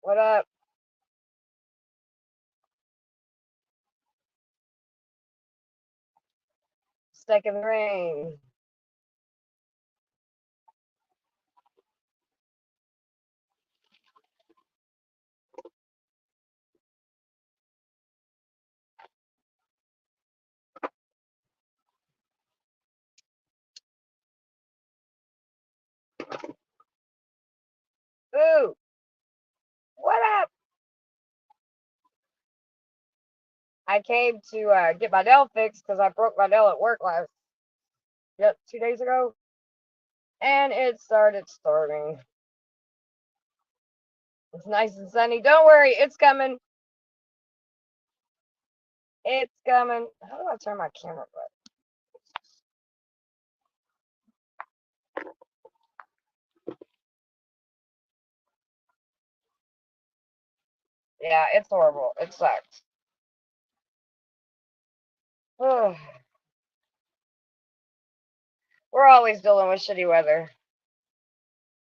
What up? Stuck in the rain. Ooh, what up? I came to get my nail fixed because I broke my nail at work yep, 2 days ago. And it started storming. It's nice and sunny. Don't worry, it's coming. It's coming. How do I turn my camera back? Yeah, it's horrible. It sucks. We're always dealing with shitty weather.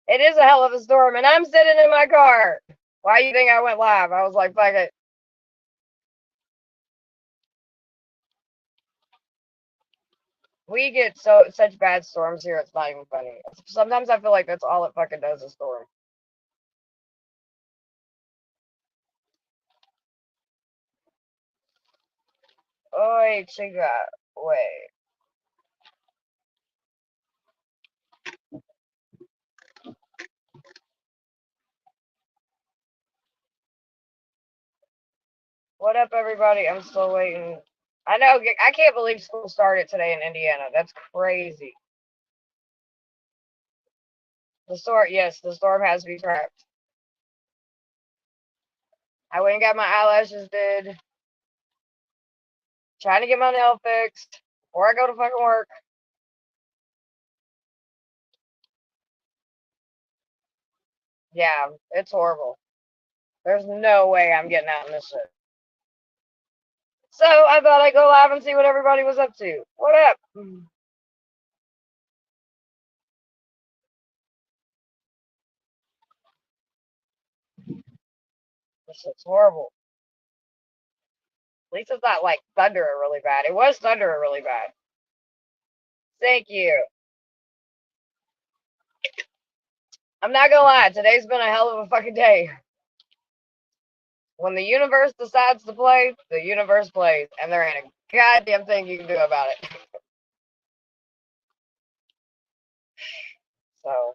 It is a hell of a storm, and I'm sitting in my car. Why do you think I went live? I was like, fuck it. We get such bad storms here, it's not even funny. Sometimes I feel like that's all it fucking does is storm. Oi, chica. Wait. What up, everybody? I'm still waiting. I know, I can't believe school started today in Indiana. That's crazy. The storm, yes, the storm has to be trapped. I went and got my eyelashes did. Trying to get my nail fixed before I go to fucking work. Yeah, it's horrible. There's no way I'm getting out in this shit. So I thought I'd go live and see what everybody was up to. What up? This shit's horrible. At least it's not like thunder really bad. It was thunder really bad. Thank you. I'm not gonna lie, today's been a hell of a fucking day. When the universe decides to play, the universe plays, and there ain't a goddamn thing you can do about it. So,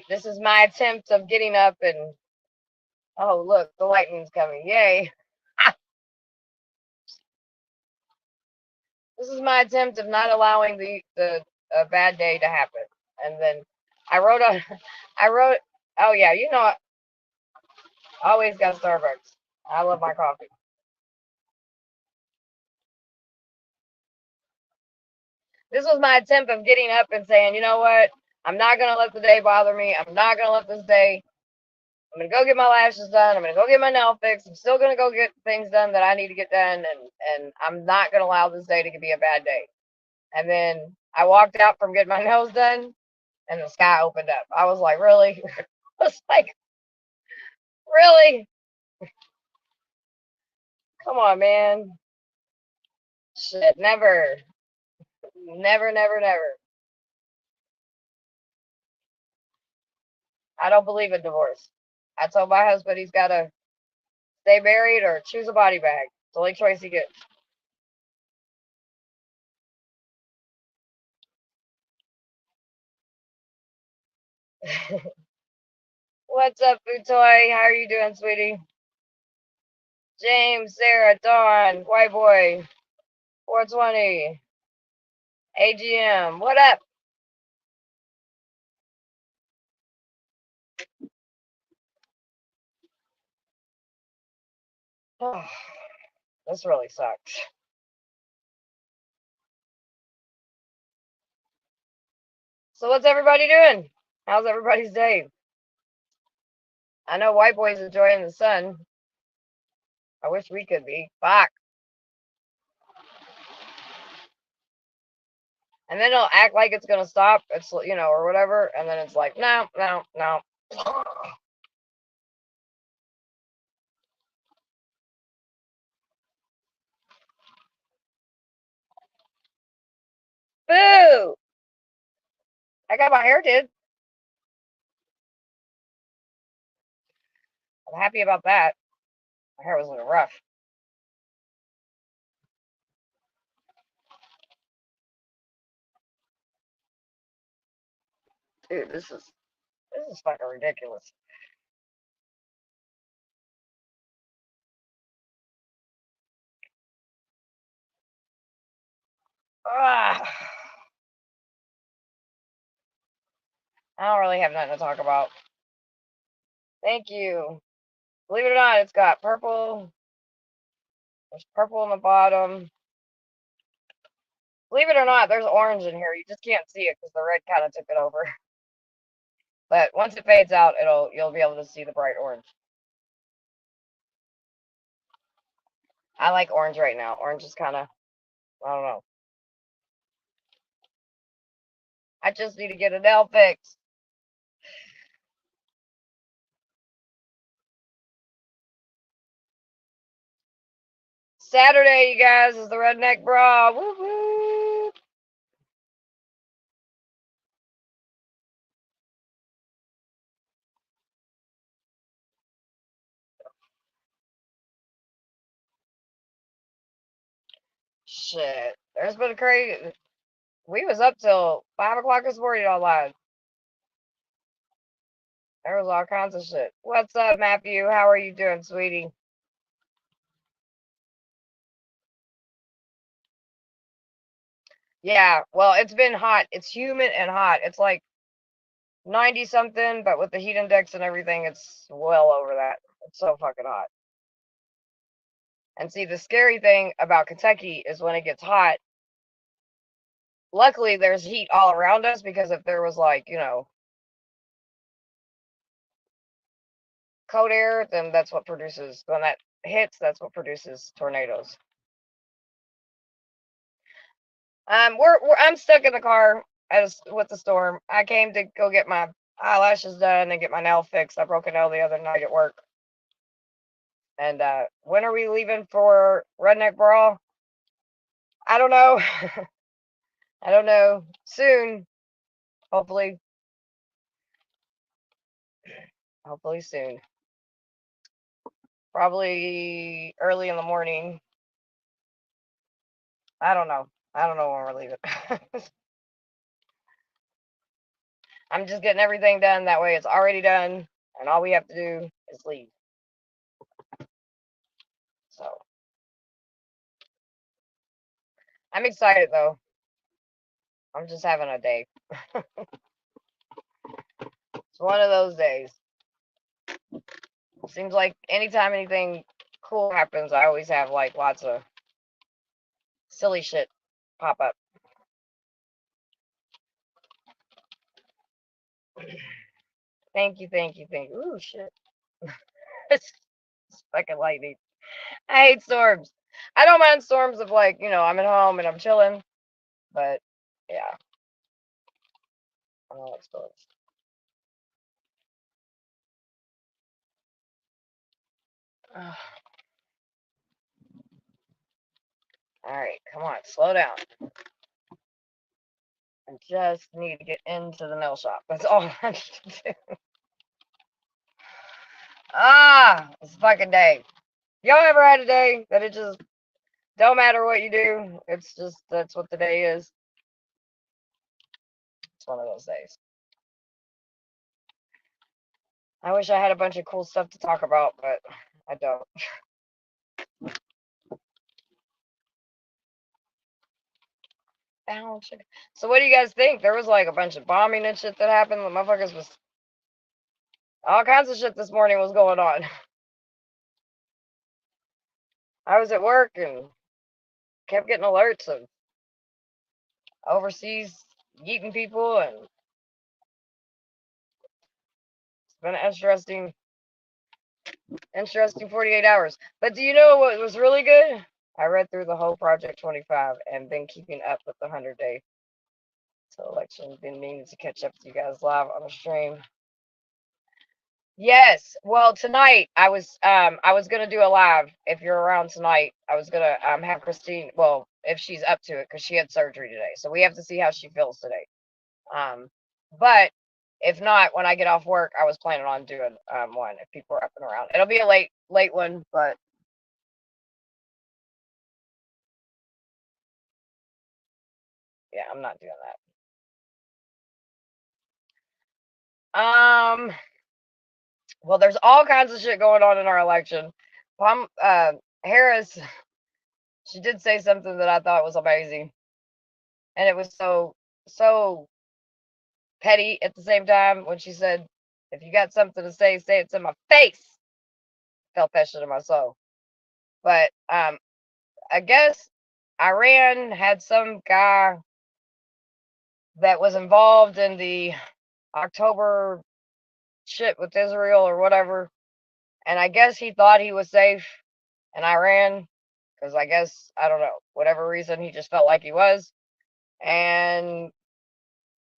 this is my attempt of getting up and, oh, look, the lightning's coming. Yay. This is my attempt of not allowing the a bad day to happen. And then I wrote on, I wrote, oh yeah, you know, I always got Starbucks. I love my coffee. This was my attempt of getting up and saying, you know what? I'm not going to let the day bother me. I'm not going to let this day. I'm going to go get my lashes done. I'm going to go get my nail fixed. I'm still going to go get things done that I need to get done. And I'm not going to allow this day to be a bad day. And then I walked out from getting my nails done and the sky opened up. I was like, really? I was like, really? Come on, man. Shit, never. Never, never, never. I don't believe in divorce. I told my husband he's got to stay married or choose a body bag. It's the only choice he gets. What's up, Futoy? How are you doing, sweetie? James, Sarah, Dawn, White Boy, 420, AGM. What up? Oh, this really sucks. So what's everybody doing? How's everybody's day? I know white boys enjoying the sun. I wish we could be. Fuck. And then it'll act like it's gonna stop. It's or whatever, and then it's like, no, no, no. Boo! I got my hair did. I'm happy about that. My hair was a little rough. Dude, this is fucking ridiculous. Ah, I don't really have nothing to talk about. Thank you. Believe it or not, it's got purple. There's purple in the bottom. Believe it or not, there's orange in here. You just can't see it because the red kind of took it over. But once it fades out, you'll be able to see the bright orange. I like orange right now. Orange is kind of, I don't know. I just need to get a nail fix. Saturday, you guys, is the Redneck Bra. Woo woo. Shit. There's been a crazy. We was up till 5 o'clock this morning online. There was all kinds of shit. What's up, Matthew? How are you doing, sweetie? Yeah, well, it's been hot. It's humid and hot. It's like 90 something, but with the heat index and everything, it's well over that. It's so fucking hot. And see, the scary thing about Kentucky is when it gets hot, luckily there's heat all around us because if there was like, cold air, then that's what produces, when that hits, that's what produces tornadoes. I'm stuck in the car with the storm. I came to go get my eyelashes done and get my nail fixed. I broke a nail the other night at work. And when are we leaving for Redneck Brawl? I don't know. I don't know. Soon, hopefully. Hopefully soon. Probably early in the morning. I don't know. I don't know when we're leaving. I'm just getting everything done. That way it's already done. And all we have to do is leave. So I'm excited though. I'm just having a day. It's one of those days. Seems like anytime anything cool happens, I always have like lots of silly shit pop up. Thank you, thank you, thank you. Ooh, shit. It's fucking lightning. I hate storms. I don't mind storms if like, I'm at home and I'm chilling. But yeah, I don't like storms. Ugh. All right, come on, slow down. I just need to get into the nail shop. That's all I need to do. Ah, it's a fucking day. Y'all ever had a day that it just don't matter what you do? It's just that's what the day is. It's one of those days. I wish I had a bunch of cool stuff to talk about, but I don't. So what do you guys think? There was like a bunch of bombing and shit that happened. The motherfuckers was all kinds of shit this morning was going on. I was at work and kept getting alerts of overseas eating people, and it's been interesting. Interesting 48 hours. But do you know what was really good? I read through the whole Project 25 and been keeping up with the 100-day till election. Been meaning to catch up to you guys live on the stream. Yes. Well, tonight I was gonna do a live. If you're around tonight, I was gonna have Christine. Well, if she's up to it, because she had surgery today, so we have to see how she feels today. Um, but if not, when I get off work, I was planning on doing one if people are up and around. It'll be a late one, but yeah, I'm not doing that. Well, there's all kinds of shit going on in our election. Harris, she did say something that I thought was amazing, and it was so petty at the same time when she said, "If you got something to say it to my face." Felt that shit in my soul. But I guess Iran had some guy that was involved in the October shit with Israel or whatever, and I guess he thought he was safe in Iran because I guess I don't know whatever reason he just felt like he was, and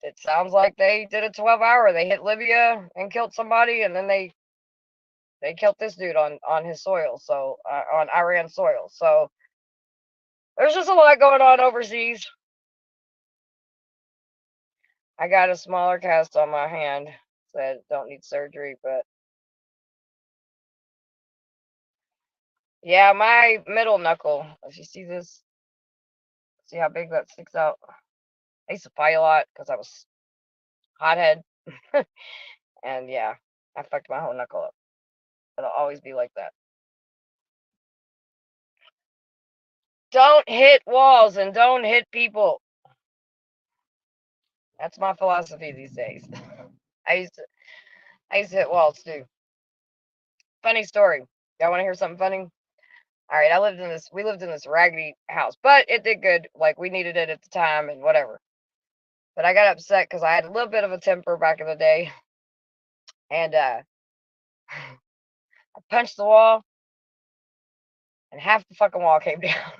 it sounds like they did a 12-hour. They hit Libya and killed somebody, and then they killed this dude on his soil, so on Iran soil. So there's just a lot going on overseas. I got a smaller cast on my hand. Said don't need surgery, but yeah, my middle knuckle. If you see this, see how big that sticks out. I used to fight a lot because I was hothead, and yeah, I fucked my whole knuckle up. It'll always be like that. Don't hit walls and don't hit people. That's my philosophy these days. I used to I used to hit walls too. Funny story. Y'all want to hear something funny? All right, we lived in this raggedy house, but it did good. Like we needed it at the time and whatever. But I got upset because I had a little bit of a temper back in the day, and I punched the wall, and half the fucking wall came down.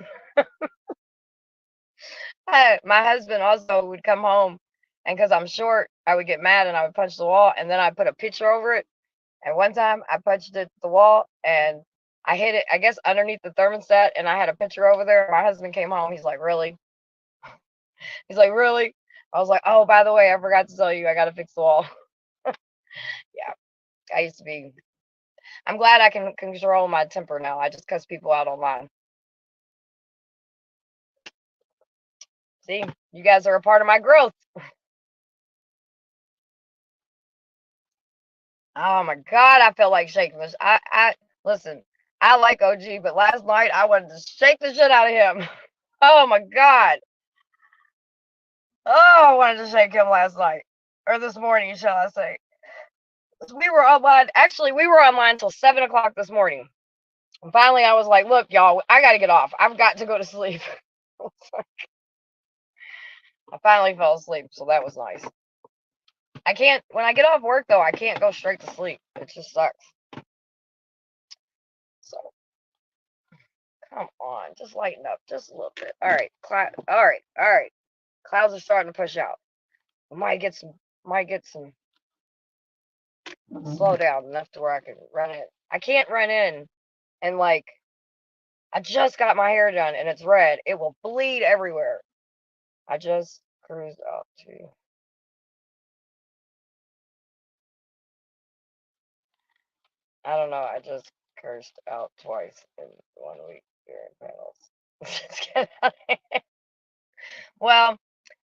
My husband also would come home, and because I'm short, I would get mad and I would punch the wall, and then I put a picture over it. And one time I punched the wall and I hit it, I guess, underneath the thermostat, and I had a picture over there. My husband came home. He's like, "Really?" He's like, "Really?" I was like, "Oh, by the way, I forgot to tell you, I got to fix the wall." Yeah, I used to be. I'm glad I can control my temper now. I just cuss people out online. See, you guys are a part of my growth. Oh my God, I felt like shaking this. I listen. I like OG, but last night I wanted to shake the shit out of him. Oh my God. Oh, I wanted to shake him last night or this morning, shall I say? We were online. Actually, we were online till 7 o'clock this morning. And finally, I was like, "Look, y'all, I got to get off. I've got to go to sleep." I finally fell asleep, so that was nice. I can't, when I get off work though, I can't go straight to sleep. It just sucks. So come on, just lighten up just a little bit. All right, all right. Clouds are starting to push out. Might get some slow down enough to where I can run in. I can't run in and like I just got my hair done and it's red. It will bleed everywhere. I just cruised up to. I don't know. I just cursed out twice in 1 week here in panels. Just kidding. Well,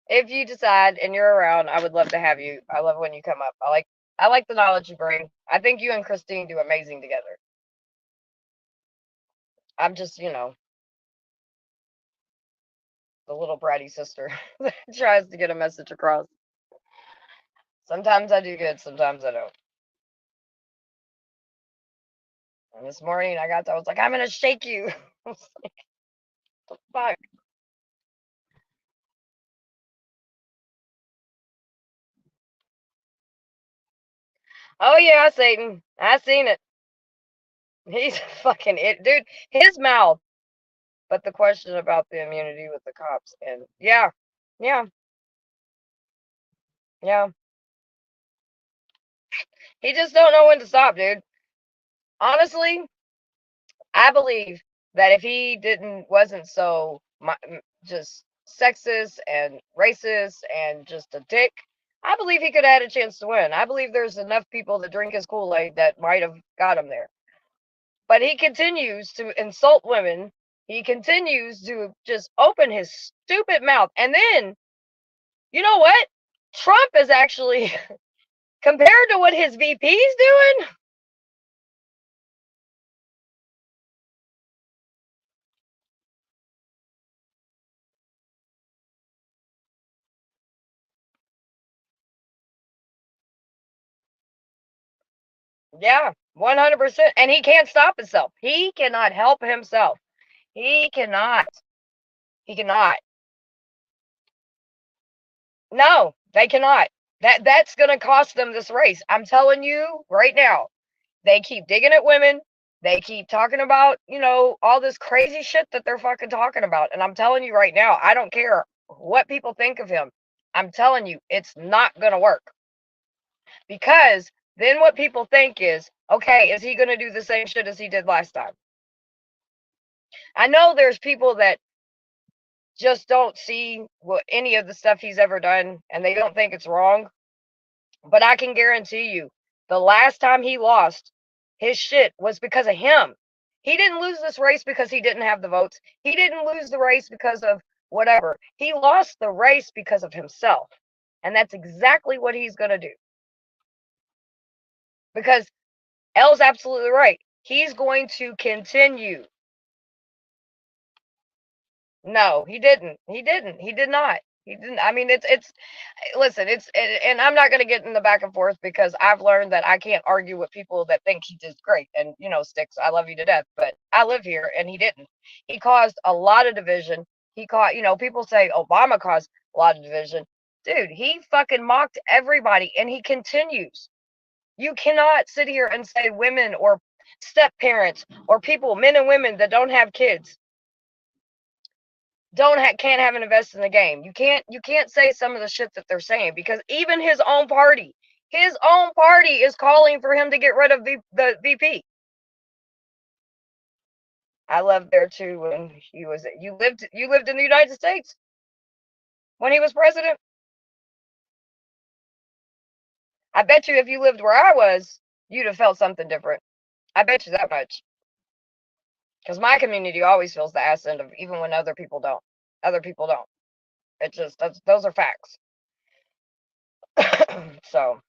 if you decide and you're around, I would love to have you. I love when you come up. I like the knowledge you bring. I think you and Christine do amazing together. I'm just, the little bratty sister that tries to get a message across. Sometimes I do good, sometimes I don't. And this morning I was like, I'm gonna shake you. I was like, the fuck? Oh yeah, Satan. I seen it. He's a fucking it, dude. His mouth. But the question about the immunity with the cops, and yeah, yeah, yeah. He just don't know when to stop, dude. Honestly, I believe that if he wasn't so just sexist and racist and just a dick, I believe he could have had a chance to win. I believe there's enough people that drink his Kool-Aid that might have got him there. But he continues to insult women. He continues to just open his stupid mouth. And then, you know what? Trump is actually, compared to what his VP's doing, yeah, 100%. And he can't stop himself. He cannot help himself. He cannot. He cannot. No, they cannot. That's going to cost them this race. I'm telling you right now. They keep digging at women. They keep talking about, all this crazy shit that they're fucking talking about. And I'm telling you right now, I don't care what people think of him. I'm telling you, it's not going to work. Because then what people think is, okay, is he going to do the same shit as he did last time? I know there's people that just don't see what any of the stuff he's ever done and they don't think it's wrong. But I can guarantee you, the last time he lost, his shit was because of him. He didn't lose this race because he didn't have the votes. He didn't lose the race because of whatever. He lost the race because of himself. And that's exactly what he's going to do. Because Elle's absolutely right. He's going to continue. No, he didn't. He didn't. He did not. He didn't. I mean, listen, and I'm not going to get in the back and forth because I've learned that I can't argue with people that think he did great. And, Sticks, I love you to death, but I live here and he didn't. He caused a lot of division. He caught, people say Obama caused a lot of division. Dude, he fucking mocked everybody and he continues. You cannot sit here and say women or step parents or people, men and women that don't have kids can't have an invest in the game. You can't say some of the shit that they're saying because even his own party is calling for him to get rid of the VP. I lived there too when you lived in the United States when he was president. I bet you if you lived where I was, you'd have felt something different. I bet you that much. Because my community always feels the ass end of even when other people don't. Other people don't. It just those are facts. So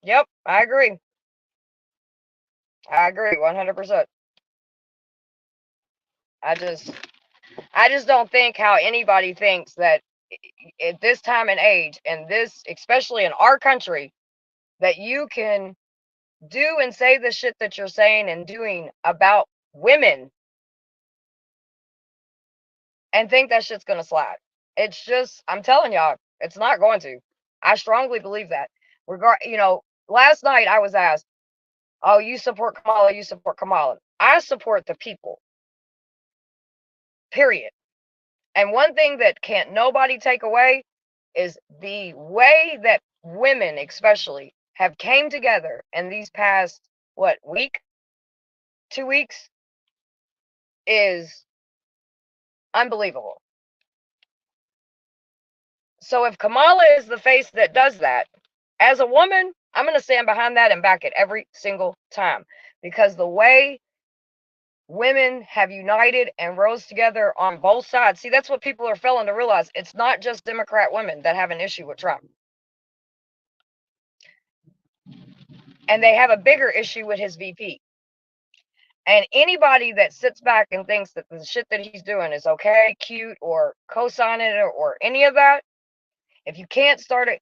yep, I agree. I agree 100%. I just don't think how anybody thinks that at this time and age, and this, especially in our country, that you can do and say the shit that you're saying and doing about women and think that shit's gonna slide. It's just, I'm telling y'all, it's not going to. I strongly believe that. Last night I was asked, "Oh, you support Kamala? You support Kamala?" I support the people. Period. And one thing that can't nobody take away is the way that women, especially, have came together in these past, what, week, 2 weeks, is unbelievable. So if Kamala is the face that does that, as a woman, I'm going to stand behind that and back it every single time. Because the way women have united and rose together on both sides, see, that's what people are failing to realize. It's not just Democrat women that have an issue with Trump. And they have a bigger issue with his VP. And anybody that sits back and thinks that the shit that he's doing is okay, cute, or co-sign it or any of that, if you can't start it,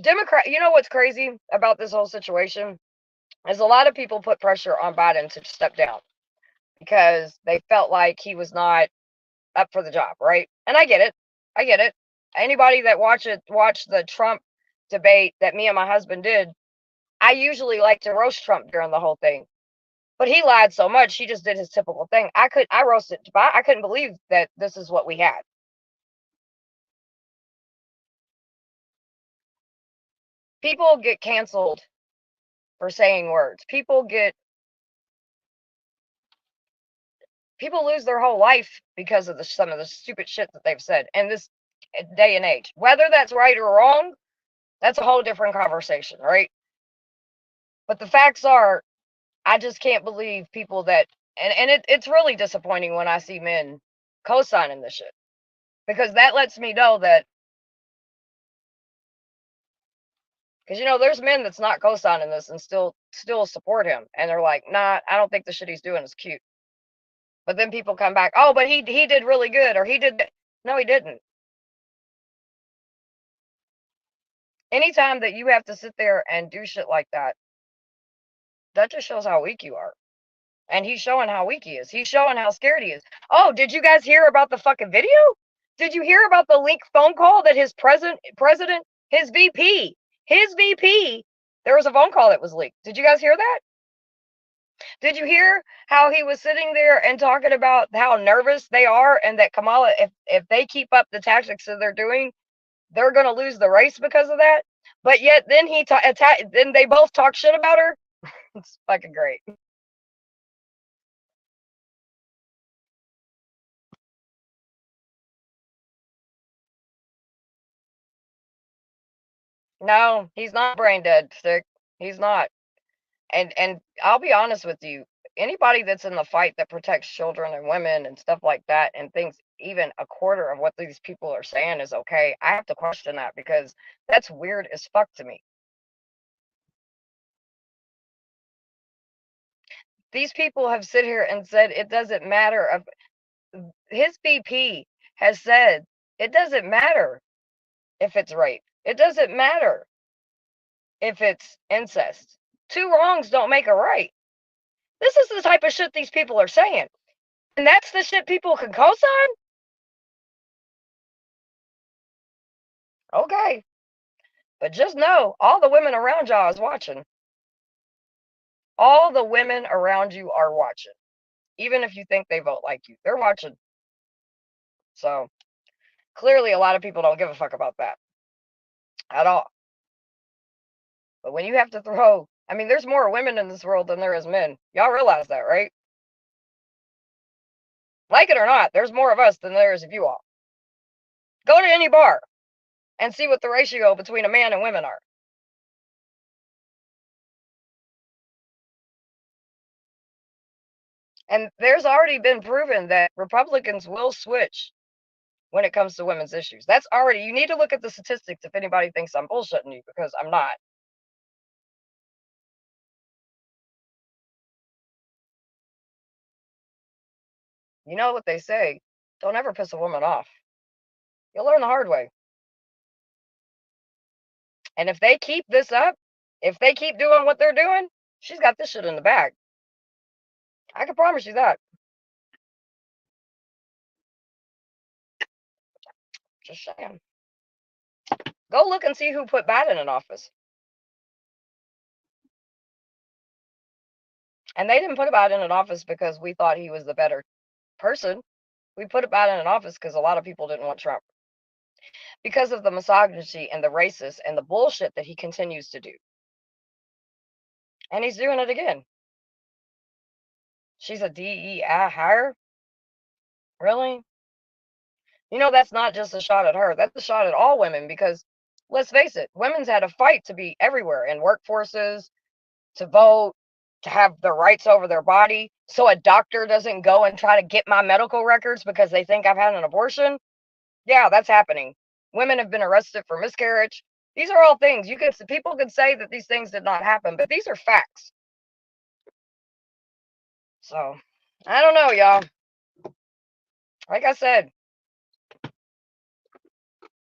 Democrat, you know what's crazy about this whole situation is a lot of people put pressure on Biden to step down because they felt like he was not up for the job, right? And I get it. I get it. Anybody that watched the Trump debate that me and my husband did, I usually like to roast Trump during the whole thing. But he lied so much, he just did his typical thing. I roasted, I couldn't believe that this is what we had. People get canceled for saying words. People lose their whole life because of some of the stupid shit that they've said in this day and age. Whether that's right or wrong, that's a whole different conversation, right? But the facts are, I just can't believe people that, and it's really disappointing when I see men co-signing this shit, because that lets me know that, because there's men that's not co-signing this and still support him, and they're like, nah, I don't think the shit he's doing is cute. But then people come back, oh, but he did really good, or he did. No, he didn't. Anytime that you have to sit there and do shit like that, that just shows how weak you are. And he's showing how weak he is. He's showing how scared he is. Oh, did you guys hear about the fucking video? Did you hear about the leaked phone call that his his VP, there was a phone call that was leaked. Did you guys hear that? Did you hear how he was sitting there and talking about how nervous they are, and that Kamala, if they keep up the tactics that they're doing, they're going to lose the race because of that? But yet then then they both talk shit about her. It's fucking great. No, he's not brain dead, Stick. He's not. And I'll be honest with you, anybody that's in the fight that protects children and women and stuff like that and thinks even a quarter of what these people are saying is okay, I have to question that, because that's weird as fuck to me. These people have sit here and said it doesn't matter. His VP has said it doesn't matter if it's rape. It doesn't matter if it's incest. Two wrongs don't make a right. This is the type of shit these people are saying. And that's the shit people can co-sign? Okay. But just know, all the women around y'all is watching. All the women around you are watching. Even if you think they vote like you, they're watching. So, clearly a lot of people don't give a fuck about that. At all. But when you have to throw, I mean, there's more women in this world than there is men. Y'all realize that, right? Like it or not, there's more of us than there is of you all. Go to any bar and see what the ratio between a man and women are. And there's already been proven that Republicans will switch when it comes to women's issues. That's already, you need to look at the statistics if anybody thinks I'm bullshitting you, because I'm not. You know what they say, don't ever piss a woman off. You'll learn the hard way. And if they keep this up, if they keep doing what they're doing, she's got this shit in the bag. I can promise you that. Just saying. Go look and see who put Biden in office. And they didn't put Biden in office because we thought he was the better person. We put Biden in office because a lot of people didn't want Trump, because of the misogyny and the racist and the bullshit that he continues to do. And he's doing it again. She's a DEI hire? Really? That's not just a shot at her. That's a shot at all women, because let's face it, women's had a fight to be everywhere in workforces, to vote, to have their rights over their body, so a doctor doesn't go and try to get my medical records because they think I've had an abortion. Yeah, that's happening. Women have been arrested for miscarriage. These are all things people could say that these things did not happen, but these are facts. So, I don't know, y'all. Like I said,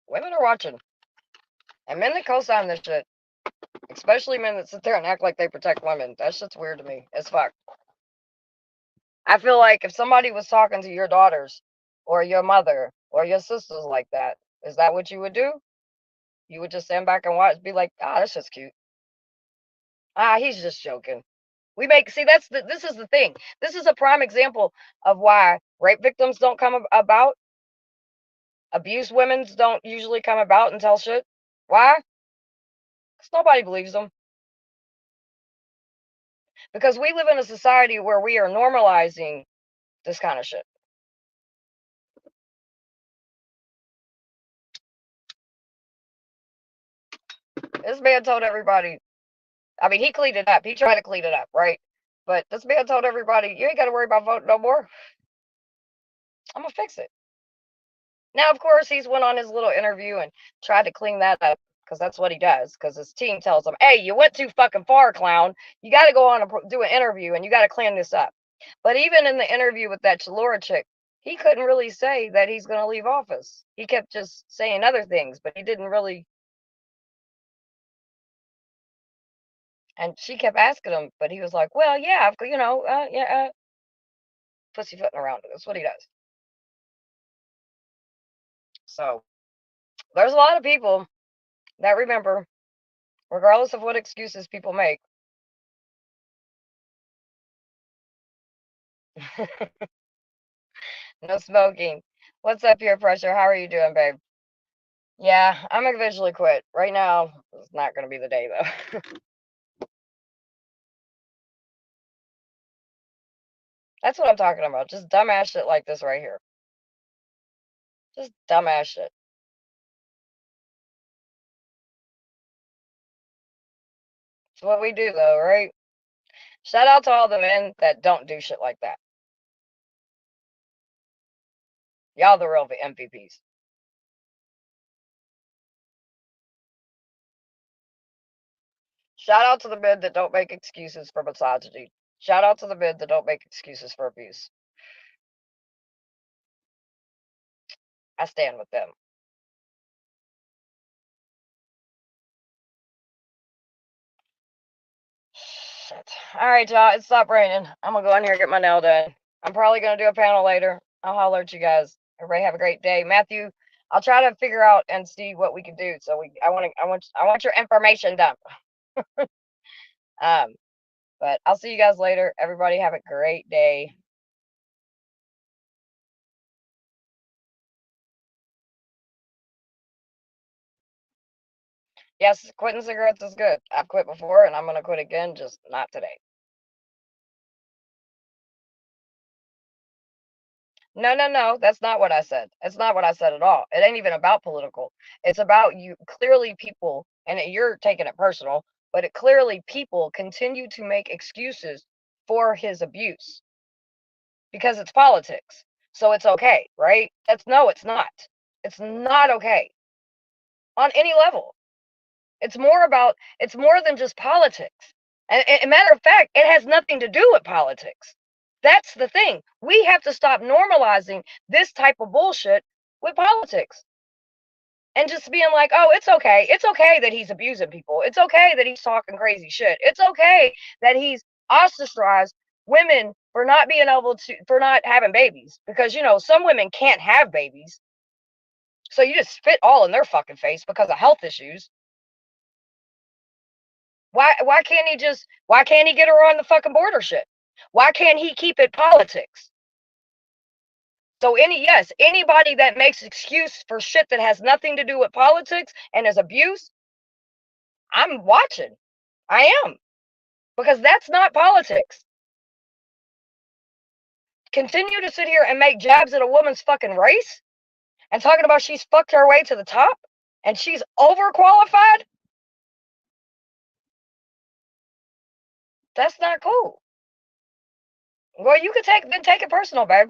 women are watching. And men that co-sign this shit, especially men that sit there and act like they protect women, that shit's weird to me as fuck. I feel like if somebody was talking to your daughters or your mother or your sisters like that, is that what you would do? You would just stand back and watch, be like, ah, that's just cute. Ah, he's just joking. See, this is the thing. This is a prime example of why rape victims don't come about. Abused women don't usually come about and tell shit. Why? Because nobody believes them. Because we live in a society where we are normalizing this kind of shit. This man told everybody, I mean, he cleaned it up. He tried to clean it up, right? But this man told everybody, you ain't got to worry about voting no more. I'm going to fix it. Now, of course, he's went on his little interview and tried to clean that up because that's what he does. Because his team tells him, hey, you went too fucking far, clown. You got to go on and do an interview and you got to clean this up. But even in the interview with that Chalora chick, he couldn't really say that he's going to leave office. He kept just saying other things, but he didn't really. And she kept asking him, but he was like, well, yeah, pussyfooting around. That's what he does. So there's a lot of people that remember, regardless of what excuses people make. No smoking. What's up, peer pressure? How are you doing, babe? Yeah, I'm gonna eventually quit. Right now, it's not gonna be the day though. That's what I'm talking about. Just dumbass shit like this right here. Just dumbass shit. It's what we do though, right? Shout out to all the men that don't do shit like that. Y'all the real MVPs. Shout out to the men that don't make excuses for misogyny. Shout out to the men that don't make excuses for abuse. I stand with them. Shit. All right, y'all. It stopped raining. I'm gonna go in here and get my nail done. I'm probably gonna do a panel later. I'll holler at you guys. Everybody have a great day. Matthew, I'll try to figure out and see what we can do. So I want your information dump. But I'll see you guys later. Everybody have a great day. Yes, quitting cigarettes is good. I've quit before and I'm gonna quit again, just not today. No, no, no. That's not what I said. It's not what I said at all. It ain't even about political. It's about you. Clearly, people, and you're taking it personal, but it clearly people continue to make excuses for his abuse because it's politics. So it's okay, right? It's not. It's not okay on any level. It's more than just politics. And a matter of fact, it has nothing to do with politics. That's the thing. We have to stop normalizing this type of bullshit with politics and just being like, oh, it's okay. It's okay that he's abusing people. It's okay that he's talking crazy shit. It's okay that he's ostracized women for not being able to, for not having babies because, some women can't have babies. So you just spit all in their fucking face because of health issues. Why can't he get her on the fucking border shit? Why can't he keep it politics? So anybody that makes excuse for shit that has nothing to do with politics and is abuse, I'm watching. I am. Because that's not politics. Continue to sit here and make jabs at a woman's fucking race and talking about she's fucked her way to the top and she's overqualified. That's not cool. Well, you could take it personal, babe.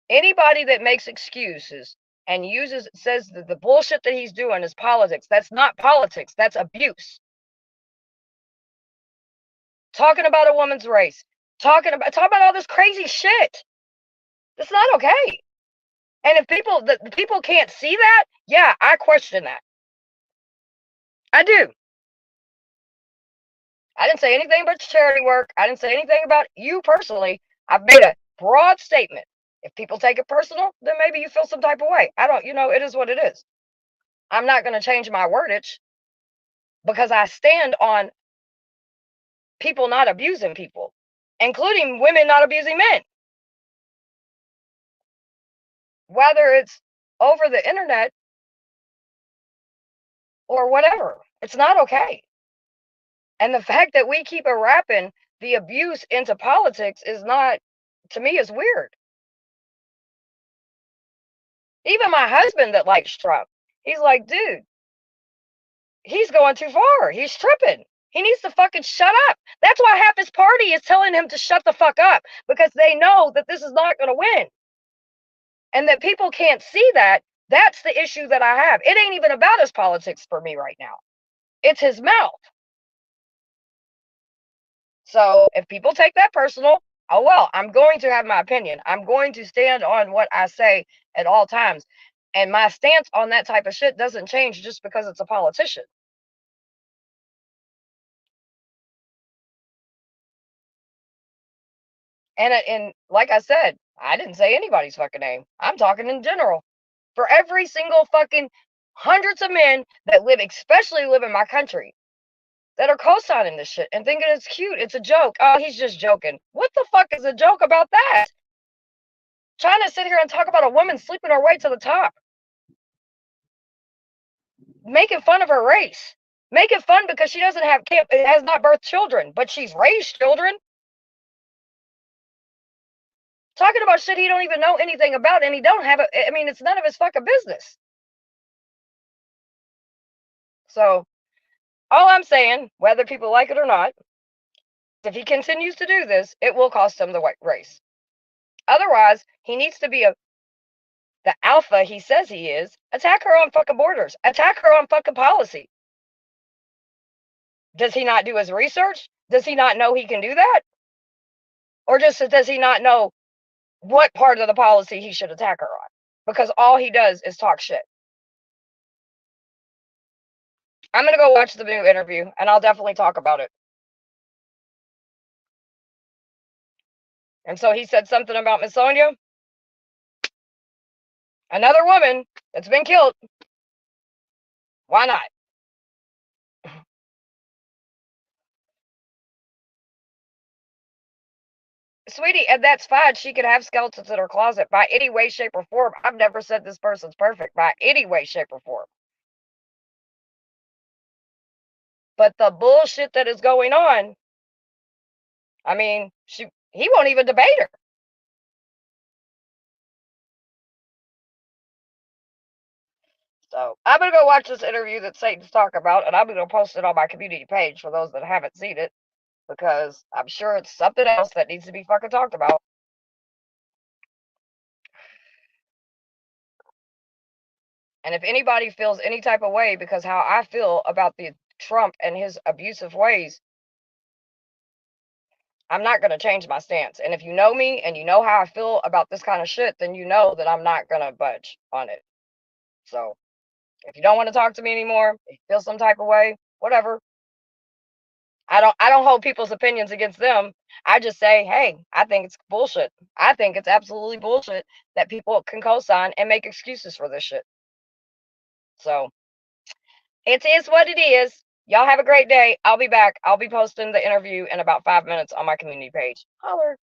Anybody that makes excuses and says that the bullshit that he's doing is politics, that's not politics, that's abuse. Talking about a woman's race, talking about all this crazy shit. That's not okay. And if the people can't see that, yeah, I question that. I do. I didn't say anything about charity work. I didn't say anything about you personally. I've made a broad statement. If people take it personal, then maybe you feel some type of way. I don't, it is what it is. I'm not going to change my wordage because I stand on people not abusing people, including women not abusing men. Whether it's over the internet or whatever, it's not okay. And the fact that we keep wrapping the abuse into politics is not, to me, is weird. Even my husband that likes Trump, he's like, dude, he's going too far. He's tripping. He needs to fucking shut up. That's why half his party is telling him to shut the fuck up, because they know that this is not going to win. And that people can't see that. That's the issue that I have. It ain't even about his politics for me right now. It's his mouth. So if people take that personal, oh well, I'm going to have my opinion. I'm going to stand on what I say at all times. And my stance on that type of shit doesn't change just because it's a politician. And like I said, I didn't say anybody's fucking name. I'm talking in general. For every single fucking hundreds of men that live, especially live in my country, that are co-signing this shit and thinking it's cute. It's a joke. Oh, he's just joking. What the fuck is a joke about that? Trying to sit here and talk about a woman sleeping her way to the top. Making fun of her race. Making fun because she doesn't have, has not birthed children, but she's raised children. Talking about shit he don't even know anything about, and he don't have I mean, it's none of his fucking business. So, all I'm saying, whether people like it or not, if he continues to do this, it will cost him the white race. Otherwise, he needs to be the alpha he says he is. Attack her on fucking borders. Attack her on fucking policy. Does he not do his research? Does he not know he can do that? Or just does he not know what part of the policy he should attack her on? Because all he does is talk shit. I'm going to go watch the new interview, and I'll definitely talk about it. And so he said something about Miss Sonia, another woman that's been killed. Why not? Sweetie, and that's fine. She could have skeletons in her closet by any way, shape, or form. I've never said this person's perfect by any way, shape, or form. But the bullshit that is going on, I mean, he won't even debate her. So I'm going to go watch this interview that Satan's talking about, and I'm going to post it on my community page for those that haven't seen it, because I'm sure it's something else that needs to be fucking talked about. And if anybody feels any type of way because how I feel about the Trump and his abusive ways, I'm not going to change my stance. And if you know me and you know how I feel about this kind of shit, then you know that I'm not going to budge on it. So if you don't want to talk to me anymore, if you feel some type of way, whatever. I don't hold people's opinions against them. I just say, hey, I think it's bullshit. I think it's absolutely bullshit that people can co-sign and make excuses for this shit. So it is what it is. Y'all have a great day. I'll be back. I'll be posting the interview in about 5 minutes on my community page. Holler.